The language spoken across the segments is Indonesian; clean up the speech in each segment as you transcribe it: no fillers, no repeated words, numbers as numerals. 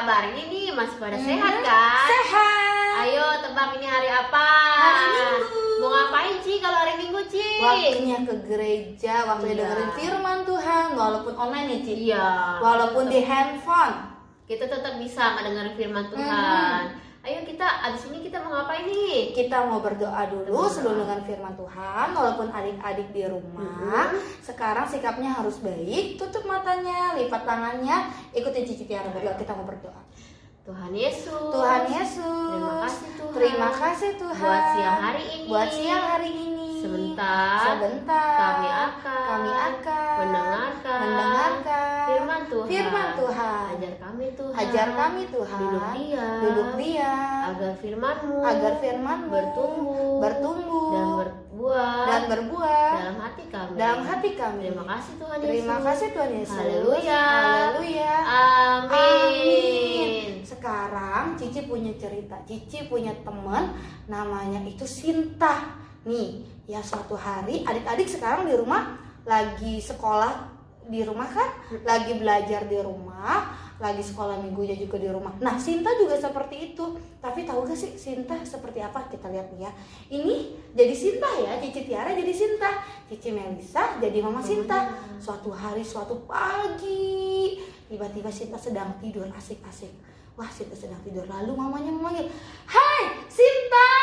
kabar ini? Masih pada sehat kan? Sehat. Ayo tebak ini hari apa? Hari Minggu. Mau ngapain Ci kalau hari Minggu Ci? Waktunya ke gereja, waktunya Iya. dengerin firman Tuhan, walaupun online ya Ci. Iya. Walaupun di handphone. Kita tetap bisa mendengar firman Tuhan. Ayo kita abis ini kita mau ngapain nih? Kita mau berdoa dulu sebelum dengan firman Tuhan. Walaupun adik-adik di rumah, sekarang sikapnya harus baik. Tutup matanya, lipat tangannya, ikutin Cici Tiara berdoa. Kita mau berdoa. Tuhan Yesus. Tuhan Yesus. Terima kasih Tuhan. Terima kasih Tuhan. Buat siang hari ini. Buat siang hari ini. Sebentar. Kami akan mendengarkan firman Tuhan. Firman Tuhan. Ajar kami Tuhan. Ajar kami Tuhan. Duduk diam. Agar firman-Mu bertumbuh dan berbuah dalam hati kami. Terima kasih Tuhan Yesus. Terima kasih Tuhan Yesus. Haleluya. Haleluya. Amin. Sekarang Cici punya cerita. Cici punya teman namanya itu Sinta. Nih, ya suatu hari adik-adik sekarang di rumah lagi sekolah di rumah kan? Lagi belajar di rumah, lagi sekolah minggunya juga di rumah. Nah, Sinta juga seperti itu. Tapi tahu gak sih Sinta seperti apa? Kita lihat nih ya. Ini jadi Sinta ya, Cici Tiara jadi Sinta, Cici Melisa jadi Mama Sinta. Suatu hari, suatu pagi, tiba-tiba Sinta sedang tidur asik-asik. Wah, Sinta sedang tidur. Lalu mamanya memanggil, "Hai, Sinta,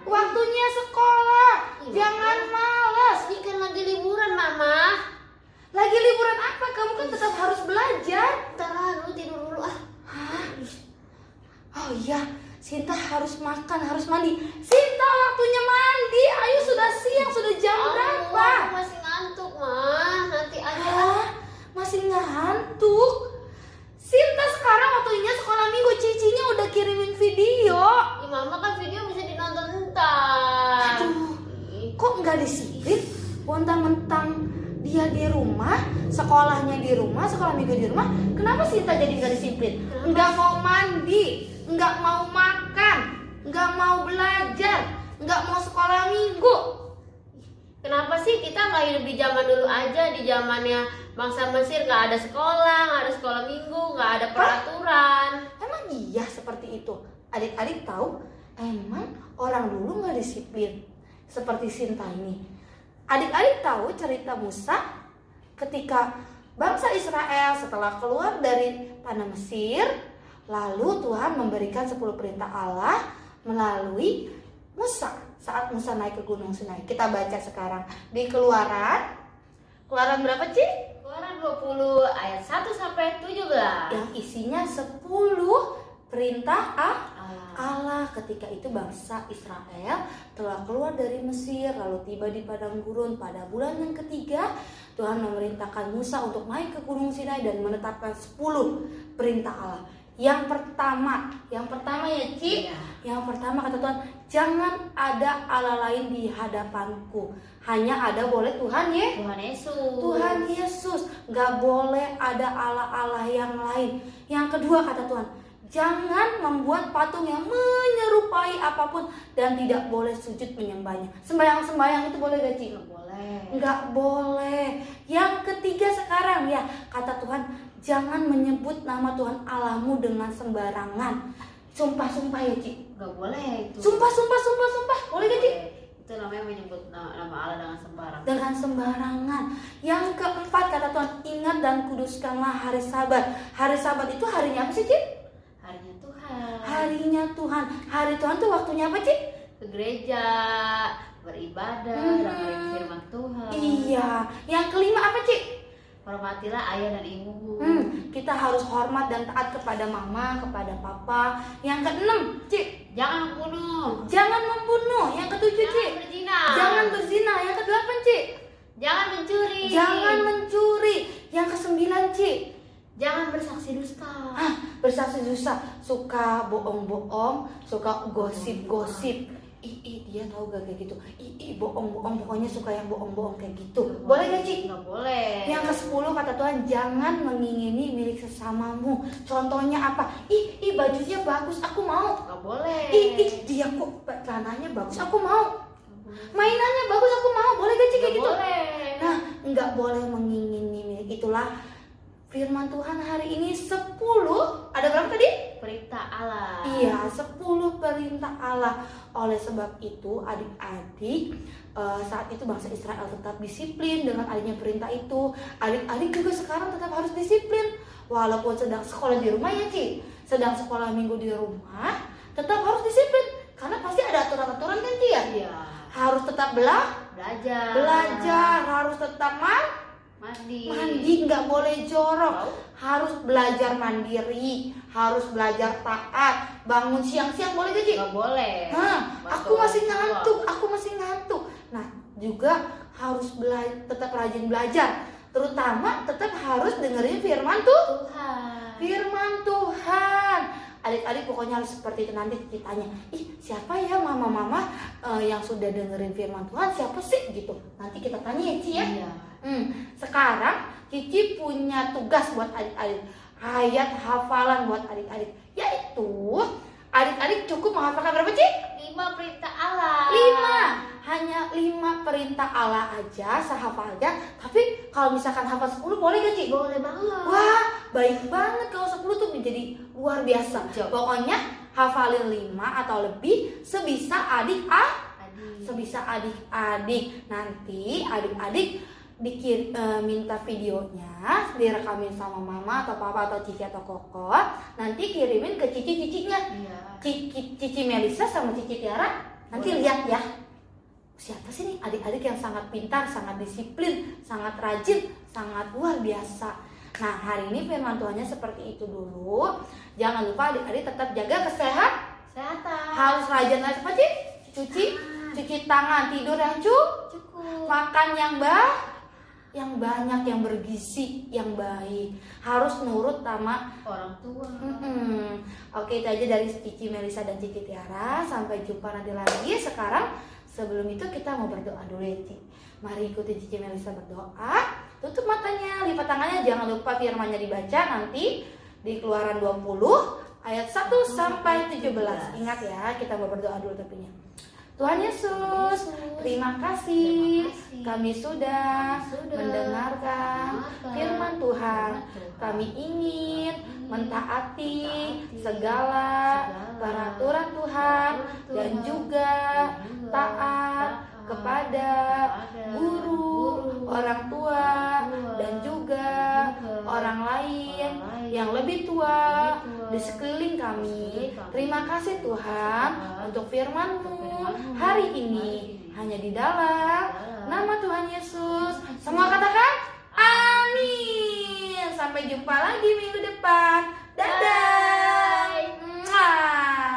waktunya sekolah. Jangan malas." Ini kan lagi liburan, Mama. Lagi liburan apa? Kamu kan tetap harus belajar. Ntar lalu tidur dulu ah. Hah? Oh iya, Sinta harus makan, harus mandi. Sinta, waktunya mandi. Ayo, sudah siang, sudah jam berapa? Aku masih ngantuk, Ma. Nanti aja. Hah? Masih ngantuk? Sinta, sekarang waktunya sekolah minggu. Cicinya udah kirimin video. Ih, Mama kan video bisa dinonton ntar. Aduh, kok nggak disiplin? Mentang-mentang dia di rumah, sekolahnya di rumah, sekolah minggu di rumah. Kenapa Sinta jadi nggak disiplin? Nggak mau mandi, nggak mau makan, nggak mau belajar, nggak mau sekolah minggu. Kenapa sih kita nggak hidup di zaman dulu aja? Di zamannya bangsa Mesir nggak ada sekolah, nggak ada sekolah minggu, nggak ada peraturan. Emang iya seperti itu? Adik-adik tahu? Emang orang dulu nggak disiplin seperti Sinta ini. Adik-adik tahu cerita Musa ketika bangsa Israel setelah keluar dari tanah Mesir, lalu Tuhan memberikan 10 perintah Allah melalui Musa saat Musa naik ke Gunung Sinai. Kita baca sekarang di Keluaran berapa, Ci? Keluaran 20 ayat 1 sampai 17. Yang isinya 10 perintah Allah. Ketika itu bangsa Israel telah keluar dari Mesir, lalu tiba di padang gurun. Pada bulan yang ketiga, Tuhan memerintahkan Musa untuk naik ke Gunung Sinai dan menetapkan 10 perintah Allah. Yang pertama ya Ci, Yang pertama kata Tuhan, jangan ada Allah lain di hadapanku. Hanya ada boleh Tuhan Yesus. Gak boleh ada Allah-Allah yang lain. Yang kedua kata Tuhan, jangan membuat patung yang menyerupai apapun dan tidak boleh sujud menyembahnya. Sembahyang itu boleh gak, Ci? Nggak boleh. Yang ketiga sekarang ya, kata Tuhan, jangan menyebut nama Tuhan Allahmu dengan sembarangan. Sumpah ya, Ci? Nggak boleh itu. Sumpah. Boleh gak, Ci? Itu namanya menyebut nama Allah dengan sembarangan. Dengan sembarangan. Yang keempat kata Tuhan, ingat dan kuduskanlah hari Sabat. Hari Sabat itu harinya apa sih, Ci? Harinya Tuhan. Harinya Tuhan. Hari Tuhan tuh waktunya apa, Ci? Ke gereja, beribadah, dengerin firman Tuhan. Iya. Yang kelima apa, Ci? Hormatilah ayah dan ibumu. Kita harus hormat dan taat kepada mama, kepada papa. Yang keenam, Ci? Jangan membunuh. Jangan membunuh. Yang ketujuh, Ci? Jangan berzina. Yang kedelapan, Ci? Jangan mencuri. Jangan mencuri. Yang kesembilan, Ci? Jangan bersaksi dusta. Bersaksi dusta. Suka bohong-bohong, suka gosip-gosip. Dia tahu gak kayak gitu. Bohong-bohong, pokoknya suka yang bohong-bohong kayak gitu. Boleh gak, Ci? Nggak boleh. Yang ke-10 kata Tuhan, jangan mengingini milik sesamamu. Contohnya apa? Bajunya bagus, aku mau. Nggak boleh. Dia kok celananya bagus, aku mau. Mainannya bagus, aku mau. Boleh gak, Ci, kayak gitu? Boleh. Nah, nggak boleh mengingini milik. Itulah firman Tuhan hari ini 10. Ada berapa tadi? Perintah Allah. Iya, 10 perintah Allah. Oleh sebab itu adik-adik, saat itu bangsa Israel tetap disiplin dengan adanya perintah itu. Adik-adik juga sekarang tetap harus disiplin. Walaupun sedang sekolah di rumah ya Ci, sedang sekolah minggu di rumah, tetap harus disiplin. Karena pasti ada aturan-aturan kan Ci ya? Iya. Harus tetap belajar, harus tetap mandi, nggak boleh jorok, harus belajar mandiri, harus belajar taat, bangun siang-siang boleh gak Ci? Nggak boleh. Aku masih ngantuk. Nah, juga harus tetap rajin belajar, terutama tetap harus dengerin firman Tuhan. Adik-adik pokoknya harus seperti itu. Nanti ditanya, siapa ya mama-mama yang sudah dengerin firman Tuhan, siapa sih gitu. Nanti kita tanya ya Ci ya. Iya. Sekarang Cici punya tugas buat adik-adik, ayat hafalan buat adik-adik, yaitu adik-adik cukup menghafalkan berapa Ci? 5 perintah Allah. 5, hanya 5 perintah Allah aja sehafalnya. Tapi kalau misalkan hafal 10 boleh gak Ci? Boleh banget. Wah, baik banget kalau 10 tuh menjadi luar biasa. Pokoknya hafalin 5 atau lebih sebisa adik-adik. Nanti adik-adik minta videonya, direkamin sama mama atau papa atau cici atau koko, nanti kirimin ke cici-cicinya. Iya. Cici Melisa sama Cici Tiara nanti lihat ya, siapa sih nih adik-adik yang sangat pintar, sangat disiplin, sangat rajin, sangat luar biasa. Nah, hari ini firman Tuhannya seperti itu dulu. Jangan lupa adik-adik tetap jaga kesehatan. Harus rajin apa sih? Cuci tangan, tidur yang cukup, makan yang banyak, yang bergizi, yang baik. Harus nurut sama orang tua. Oke, itu aja dari Cici Melisa dan Cici Tiara. Sampai jumpa nanti lagi. Sekarang sebelum itu kita mau berdoa dulu ya Ci. Mari ikuti Cici Melisa berdoa. Tutup matanya, lipat tangannya. Jangan lupa firmannya dibaca nanti di Keluaran 20 ayat 1 sampai 17. Ingat ya, kita mau berdoa dulu tapinya. Tuhan Yesus, terima kasih kami sudah mendengarkan firman Tuhan. Kami ingin mentaati segala peraturan Tuhan dan juga taat kepada guru, orang tua, dan juga orang lain yang lebih tua di sekeliling kami. Terima kasih Tuhan untuk firman-Mu hari ini, hanya di dalam nama Tuhan Yesus. Semua katakan amin. Sampai jumpa lagi minggu depan.